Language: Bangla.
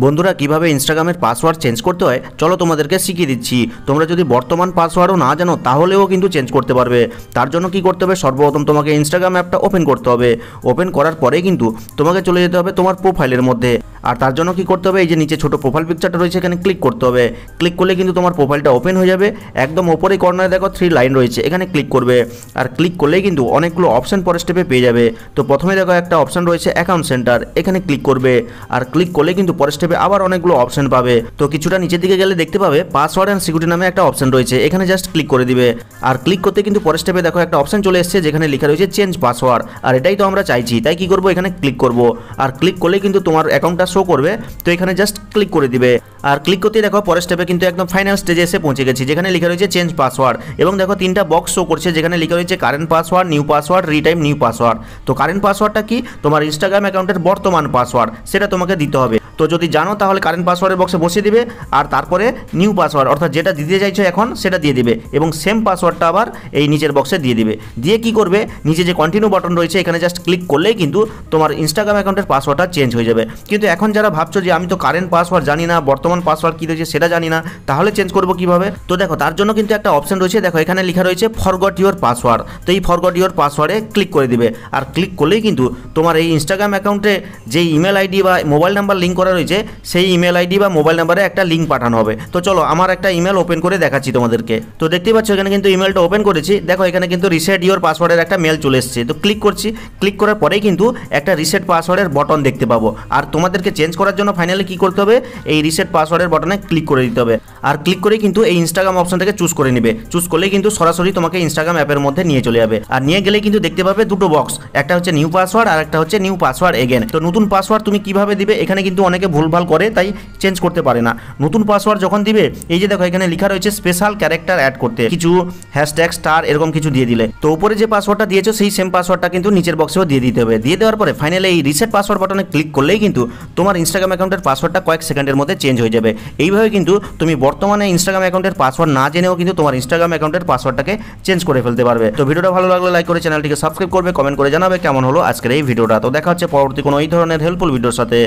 বন্ধুরা কিভাবে ইনস্টাগ্রামের পাসওয়ার্ড চেঞ্জ করতে হয় চলো তোমাদেরকে শিখিয়ে দিচ্ছি। তোমরা যদি বর্তমান পাসওয়ার্ডও না জানো তাহলেও কিন্তু চেঞ্জ করতে পারবে। তার জন্য কি করতে হবে, সর্বপ্রথম তোমাকে ইনস্টাগ্রাম অ্যাপটা ওপেন করতে হবে। ওপেন করার পরেই কিন্তু তোমাকে চলে যেতে হবে তোমার প্রোফাইলের মধ্যে। আর তার জন্য কি করতে হবে, এই যে নিচে ছোট প্রোফাইল পিকচারটা রয়েছে এখানে ক্লিক করতে হবে। ক্লিক করলে কিন্তু তোমার প্রোফাইলটা ওপেন হয়ে যাবে। একদম ওপরে কর্নারে দেখো 3 লাইন রয়েছে, এখানে ক্লিক করবে। আর ক্লিক করলেই কিন্তু অনেকগুলো অপশন পরের স্টেপে পেয়ে যাবে। তো প্রথমে দেখো একটা অপশন রয়েছে অ্যাকাউন্ট সেন্টার, এখানে ক্লিক করবে। আর ক্লিক করলে কিন্তু পরের স্টেপে আবার অনেকগুলো অপশন পাবে। তো কিছুটা নিচের দিকে গেলে দেখতে পাবে পাসওয়ার্ড অ্যান্ড সিকিউরিটি নামে একটা অপশন রয়েছে, এখানে জাস্ট ক্লিক করে দিবে। আর ক্লিক করতে কিন্তু পরের স্টেপে দেখো একটা অপশন চলে এসেছে যেখানে লেখা রয়েছে চেঞ্জ পাসওয়ার্ড। আর এটাই তো আমরা চাইছি, তাই কি করব, এখানে ক্লিক করব। আর ক্লিক করলে কিন্তু তোমার অ্যাকাউন্টটা শো করবে। তো এখানে জাস্ট ক্লিক করে দিবে। আর ক্লিক করতে দেখো পরের স্টেপে কিন্তু একদম ফাইনাল স্টেজে এসে পৌঁছে গেছি, যেখানে লেখা রয়েছে চেঞ্জ পাসওয়ার্ড। এবং দেখো 3টা বক্স শো করছে যেখানে লেখা রয়েছে current password, new password, retype new password. তো কারেন্ট পাসওয়ার্ডটা কি, তোমার ইনস্টাগ্রাম অ্যাকাউন্টের বর্তমান পাসওয়ার্ড, সেটা তোমাকে দিতে হবে। তো যদি জানো তাহলে কারেন্ট পাসওয়ার্ডের বক্সে বসিয়ে দিবে। আর তারপরে নিউ পাসওয়ার্ড অর্থাৎ যেটা দিতে চাইছো এখন সেটা দিয়ে দিবে, এবং সেম পাসওয়ার্ডটা আবার এই নিচের বক্সে দিয়ে দিবে। দিয়ে কি করবে, নিচে যে কন্টিনিউ বাটন রয়েছে এখানে জাস্ট ক্লিক করলেই কিন্তু তোমার ইনস্টাগ্রাম অ্যাকাউন্টের পাসওয়ার্ডটা চেঞ্জ হয়ে যাবে। কিন্তু এখন যারা ভাবছো যে আমি তো কারেন্ট পাসওয়ার্ড জানি না, বর্তমান পাসওয়ার্ড কী রয়েছে সেটা জানি না, তাহলে চেঞ্জ করবো কিভাবে? তো দেখো তার জন্য কিন্তু একটা অপশন রয়েছে, দেখো এখানে লেখা রয়েছে ফরগট ইউর পাসওয়ার্ড। তো এই ফরগট ইউর পাসওয়ার্ডে ক্লিক করে দিবে। আর ক্লিক করলেই কিন্তু তোমার এই ইনস্টাগ্রাম অ্যাকাউন্টে যে ইমেল আইডি বা মোবাইল নাম্বার লিঙ্ক করা রয়েছে সেই ইমেল আইডি বা মোবাইল নাম্বারে একটা লিঙ্ক পাঠানো হবে। তো চলো আমার একটা ইমেল ওপেন করে দেখাচ্ছি তোমাদেরকে। তো দেখতে পাচ্ছ এখানে কিন্তু ইমেলটা ওপেন করেছি। দেখো এখানে কিন্তু রিসেট ইউর পাসওয়ার্ডের একটা মেল চলে এসেছে। তো ক্লিক করছি, ক্লিক করার পরেই কিন্তু একটা রিসেট পাসওয়ার্ডের বটন দেখতে পাবো। আর তোমাদেরকে চেঞ্জ করার জন্য ফাইনালি কি করতে হবে, এই রিসেট পাসওয়ার্ডের বটনে ক্লিক করে দিতে হবে। আর ক্লিক করে কিন্তু এই ইনস্টাগ্রাম অপশন থেকে চুজ করে নিবে। চুজ করলে কিন্তু সরাসরি তোমাকে ইনস্টাগ্রাম অ্যাপের মধ্যে নিয়ে চলে যাবে। আর নিয়ে গেলে কিন্তু দেখতে পাবে দুটো বক্স, একটা হচ্ছে নিউ পাসওয়ার্ড আর একটা হচ্ছে নিউ পাসওয়ার্ড এগেন। তো নতুন পাসওয়ার্ড তুমি কিভাবে দিবে, এখানে কিন্তু অনেকে ভুলভাল করে তাই চেঞ্জ করতে পারে না। নতুন পাসওয়ার্ড যখন দিবে এই যে দেখো এখানে লেখা রয়েছে স্পেশাল ক্যারেক্টার অ্যাড করতে, কিছু হ্যাশট্যাগ স্টার এরকম কিছু দিয়ে দিলে। তো উপরে যে পাসওয়ার্ডটা দিয়েছো সেই সেম পাসওয়ার্ডটা কিন্তু নিচের বক্সেও দিয়ে দিতে হবে। দিয়ে দেওয়ার পরে ফাইনালি এই রিসেট পাসওয়ার্ড বাটনে ক্লিক করলেই কিন্তু তোমার ইনস্টাগ্রাম অ্যাকাউন্টের পাসওয়ার্ডটা কয়েক সেকেন্ডের মধ্যে চেঞ্জ হয়ে যাবে। এইভাবে কিন্তু তুমি বর্তমানে ইনস্টাগ্রাম অ্যাকাউন্টের পাসওয়ার্ড না জেনেও কিন্তু তোমার ইনস্টাগ্রাম অ্যাকাউন্টের পাসওয়ার্ডটাকে চেঞ্জ করে ফেলতে পারবে। তো ভিডিওটা ভালো লাগলে লাইক করে চ্যানেলটিকে সাবস্ক্রাইব করবে, কমেন্ট করে জানাবে কেমন হলো আজকের এই ভিডিওটা। তো দেখা হচ্ছে পরবর্তী কোনো এই ধরনের হেল্পফুল ভিডিওর সাথে।